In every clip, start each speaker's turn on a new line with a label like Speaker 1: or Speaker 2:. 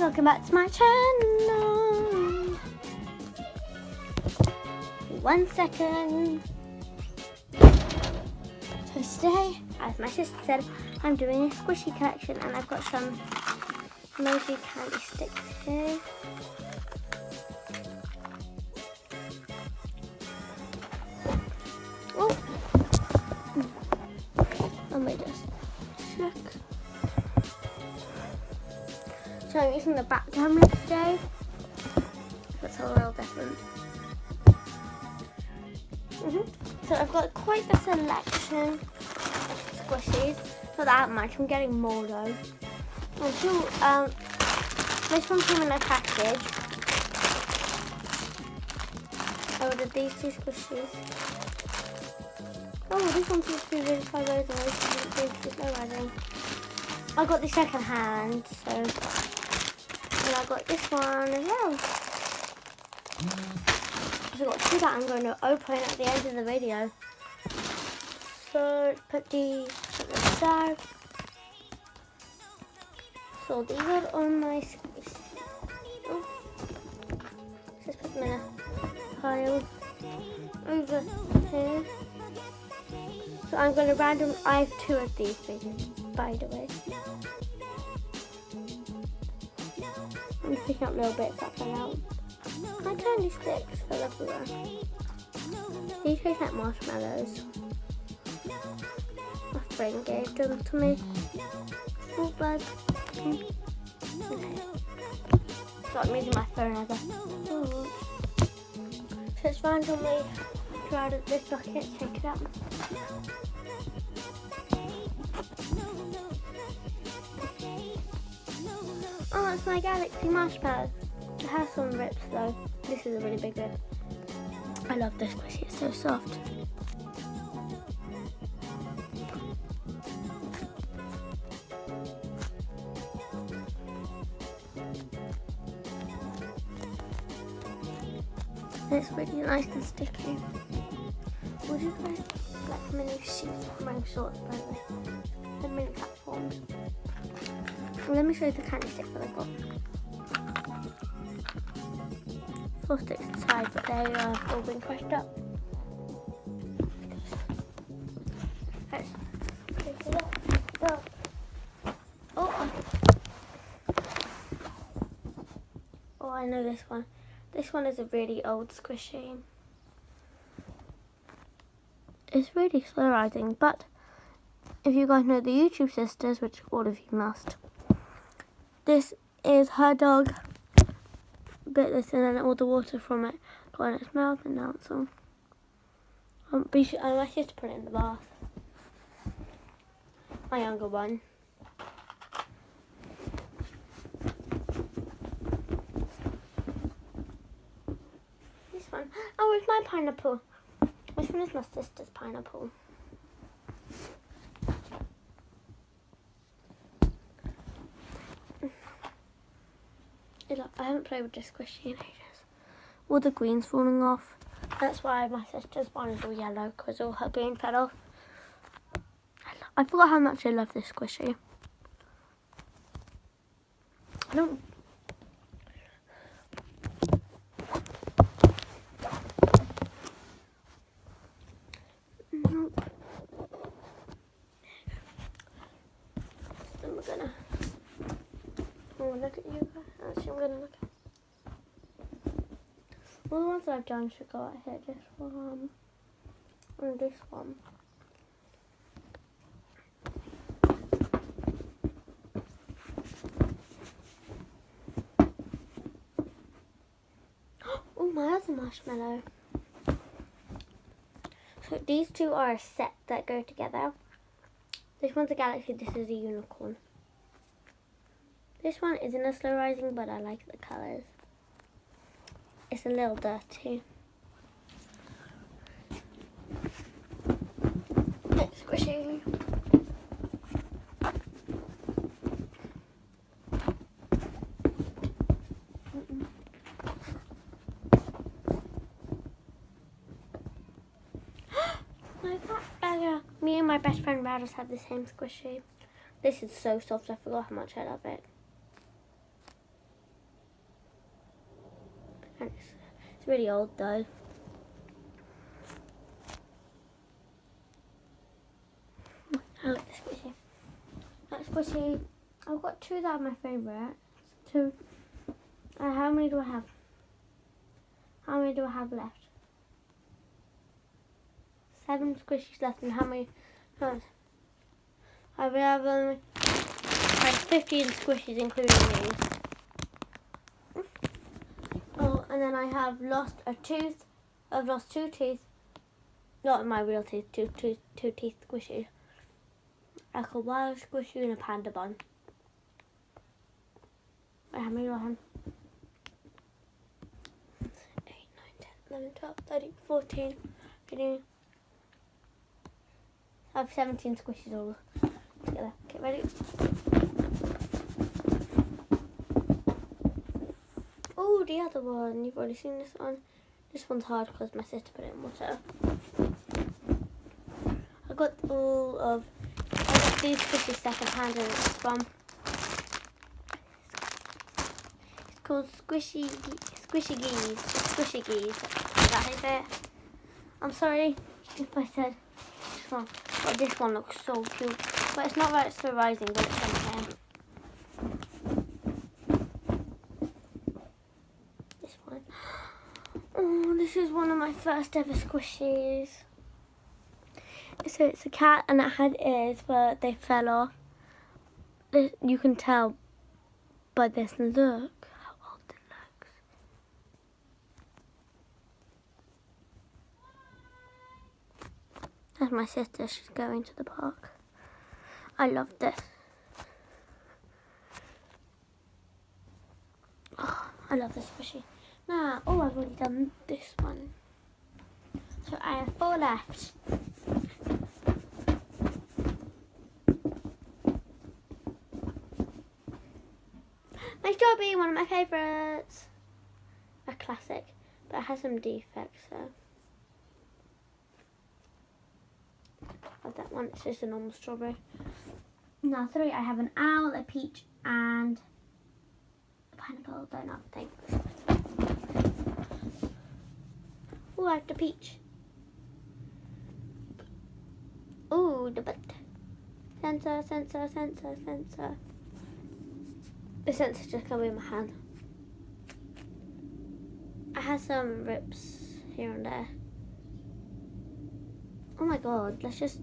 Speaker 1: welcome back to my channel. 1 second. So today, as my sister said, I'm doing a squishy collection and I've got some emoji candy sticks here. Oh, let me just check. So I'm using the back camera today. That's a little different. So I've got quite the selection of squishies. Not that much. I'm getting more though. This one came in a package. I ordered these 2 squishies. Oh, this one seems to be really far away. I got the second hand, so and I got this one as well. So I've got 2 that I'm going to open at the end of the video. So let's put these at the side. So these are on my squishies. Oh. Just put them in a pile over here. So I'm going to I have 2 of these things, by the way. I'm just picking up little bits that fell out. My candy sticks fell everywhere. These taste like marshmallows. My friend gave them to me. Oh, bug. Okay. So I'm using my phone as a. So it's randomly out of this bucket. Take it out. Oh, it's my Galaxy marshmallow. It has some rips though. This is a really big rip. I love this squishy, it's so soft. It's really nice and sticky. Would you guys like mini shoes? I'm wearing shorts by the way. The mini platforms. Well, let me show you the candy sticks that I got. 4 sticks inside, but they have all been crushed up. Let's take it up. Oh, I know this one. This one is a really old squishy. It's really slow rising, but if you guys know the YouTube sisters, which all of you must, this is her dog. Bit this in and all the water from it got in its mouth and now it's all. I used to put it in the bath. My younger one. This one. Oh, it's my pineapple. This one is my sister's pineapple. I haven't played with this squishy in ages. All the green's falling off. That's why my sister's one is all yellow, because all her green fell off. I forgot how much I love this squishy. I don't... Nope. Then we're gonna... Oh, look at you guys. Actually, I'm gonna look at all the ones that I've done should go out here. This one and this one. Oh, my other marshmallow. So these 2 are a set that go together. This one's a galaxy. This is a unicorn. This one isn't a slow rising, but I like the colours. It's a little dirty. Next squishy. My fat bagger. Me and my best friend Raddles have the same squishy. This is so soft, I forgot how much I love it. It's really old though. I like the squishy. That squishy. I've got two that are my favourites. Two. How many do I have? How many do I have left? 7 squishies left, and how many? No. I have only like 15 squishies, including these. Oh, and then I have lost a tooth. I've lost 2 teeth. Not my real teeth. Two teeth squishies. Like a wild squishy and a panda bun. Wait, how many do I have? 8, 9, 10, 11, 12, 13, 14, 15. I have 17 squishies all together. Okay, ready? Oh, the other one. You've already seen this one. This one's hard because my sister put it in water. I got these squishies second hand, and it's from. It's called Squishy Geese. Squishy Geese. Is that how you say it? I'm sorry if I said this one. But this one looks so cute. But it's not right, it's so rising, but it's okay. This one. Oh, this is one of my first ever squishies. So it's a cat and it had ears, but they fell off. You can tell by this. Look how old it looks. That's my sister. She's going to the park. I love this. Oh, I love this squishy. Now, I've already done this one. So I have 4 left. My strawberry, one of my favourites. A classic, but it has some defects, so. Love that one, it's just a normal strawberry. Now 3, I have an owl, a peach, and a pineapple donut thing. Oh, I have the peach. Oh, the butt. Sensor. The sensor just come in my hand. I have some rips here and there. Oh my god, let's just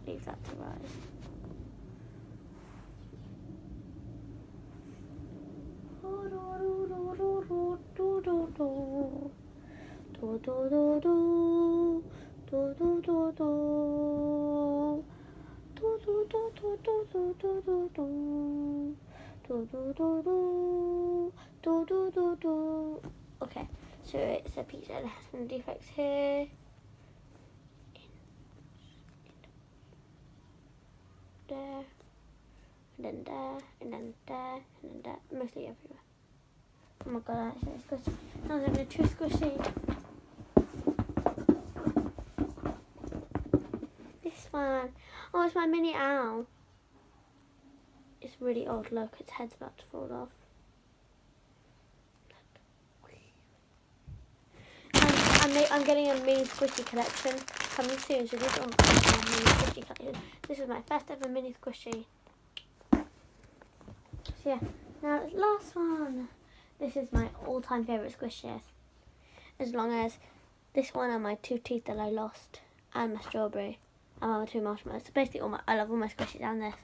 Speaker 1: leave that to rise. Okay, so it's a pizza that has some defects here. There, and then there, and then there, and then there, mostly everywhere. Oh my god, actually it's squishy. Now they're too squishy. This one. Oh, it's my mini owl. It's really old, look, its head's about to fall off. I'm getting a mini squishy collection coming soon, so this is my mini squishy collection. This is my first ever mini squishy. So yeah, now the last one. This is my all-time favourite squishy. As long as this one and my 2 teeth that I lost, and my strawberry, and my 2 marshmallows. So basically, I love all my squishies and this.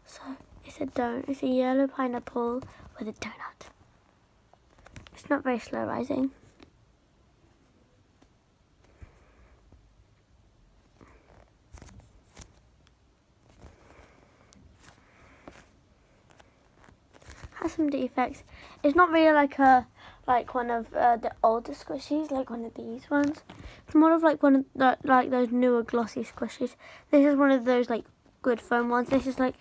Speaker 1: So it's a donut. It's a yellow pineapple with a donut. It's not very slow rising. Has some defects. It's not really like one of the older squishies, like one of these ones. It's more of like one of like those newer glossy squishies. This is one of those like good foam ones. This is like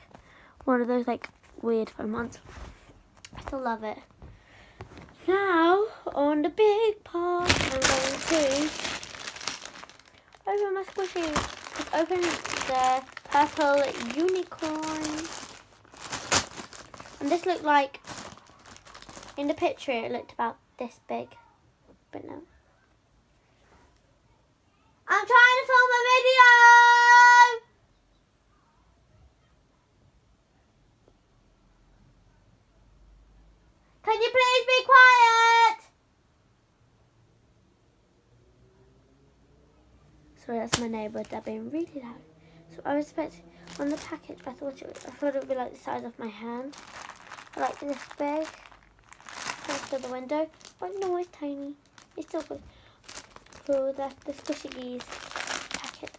Speaker 1: one of those like weird foam ones. I still love it. Now on the big part, I'm going to open my squishies. Let's open the purple unicorn. And this looked like, in the picture it looked about this big, but no. I'm trying to film a video! Can you please be quiet? Sorry, that's my neighbour. They're being really loud. So I was expecting on the package. I thought it would be like the size of my hand, like this big. Close to the window, but no, it's tiny. It's still good. So that's the Squishy Geese packet.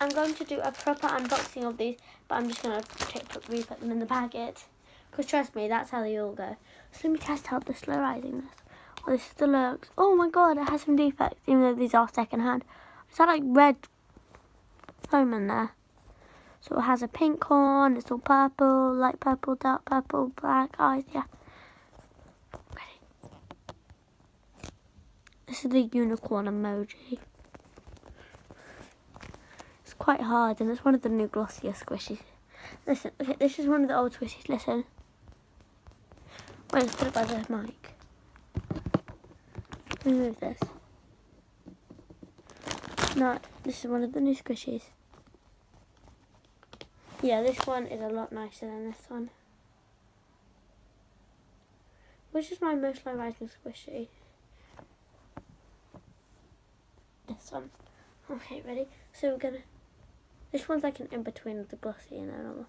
Speaker 1: I'm going to do a proper unboxing of these, but I'm just going to re-put them in the packet. Because trust me, that's how they all go. So let me test out the slurrizing this. Oh, this is the looks. Oh my god, it has some defects, even though these are second hand. Is that like red foam in there? So it has a pink horn, it's all purple, light purple, dark purple, black eyes, yeah. This is the unicorn emoji. It's quite hard, and it's one of the new glossier squishies. Listen, okay, this is one of the old squishies. Listen. Wait, let's put it by the mic. Let me move this. No, this is one of the new squishies. Yeah, this one is a lot nicer than this one. Which is my most low rising squishy? This one. Okay, ready? So we're gonna... This one's like an in-between of the glossy and the normal.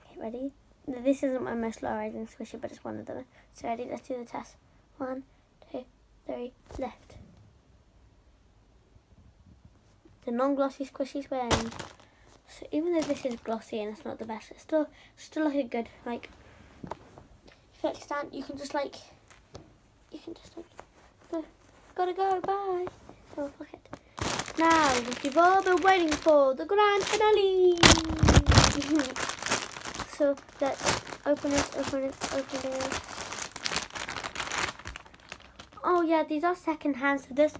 Speaker 1: Okay, ready? This isn't my most low rising squishy, but it's one of them. So ready? Let's do the test. 1, 2, 3, left. The non-glossy squishies win. So even though this is glossy and it's not the best, it's still like a good, like, if you like stand, you can just like, go, gotta go, bye. So look it. Now, what you've all been waiting for, the grand finale. So let's open it. Oh yeah, these are second hand, so this,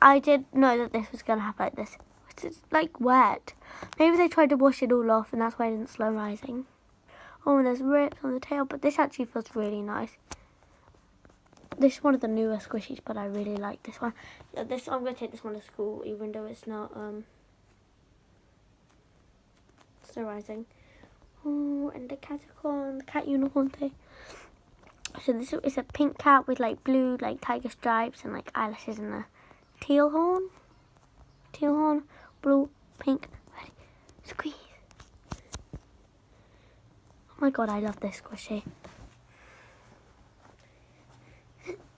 Speaker 1: I did know that this was going to happen like this. It's like wet. Maybe they tried to wash it all off and that's why it didn't slow rising. Oh, and there's rips on the tail, but this actually feels really nice. This is one of the newer squishies, but I really like this one. Yeah, I'm going to take this one to school, even though it's not slow rising. Oh, and the catacorn, the cat unicorn thing. So this is a pink cat with like blue, like tiger stripes and like eyelashes and a teal horn, blue, pink, ready, squeeze. Oh my god, I love this squishy.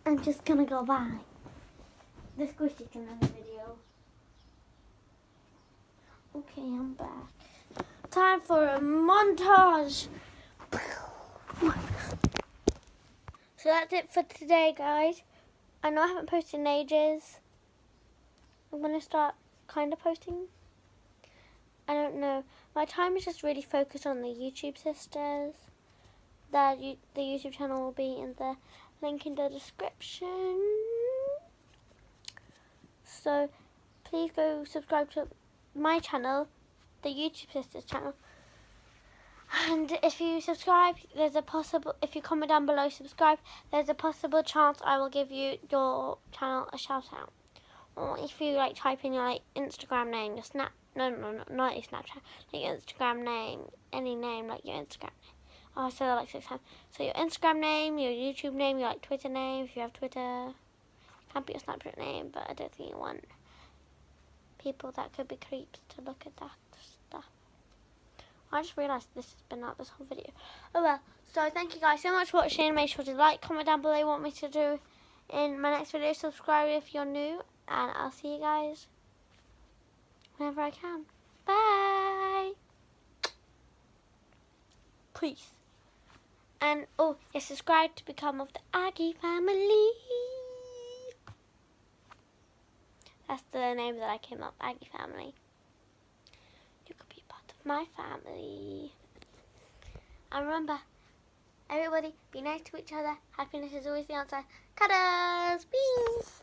Speaker 1: I'm just gonna go by. The squishy can have a video. Okay, I'm back. Time for a montage. So that's it for today, guys. I know I haven't posted in ages. I'm gonna start kind of posting. I don't know. My time is just really focused on the YouTube sisters. The YouTube channel will be in the link in the description. So please go subscribe to my channel, the YouTube sisters channel. And if you subscribe, if you comment down below, subscribe, there's a possible chance I will give you your channel a shout out. Or if you like type in your like Instagram name, your not your Snapchat, like your Instagram name, any name, like your Instagram name. Oh, I said that like 6 times. So your Instagram name, your YouTube name, your like Twitter name, if you have Twitter. Can't be your Snapchat name, but I don't think you want people that could be creeps to look at that stuff. I just realised this has been out this whole video. Oh well, so thank you guys so much for watching. Make sure to like, comment down below what you want me to do in my next video. Subscribe if you're new, and I'll see you guys whenever I can. Bye! Peace. And oh, yeah, subscribe to become of the Aggie family. That's the name that I came up, Aggie family. You could be part of my family. And remember, everybody, be nice to each other. Happiness is always the answer. Cuddles! Peace!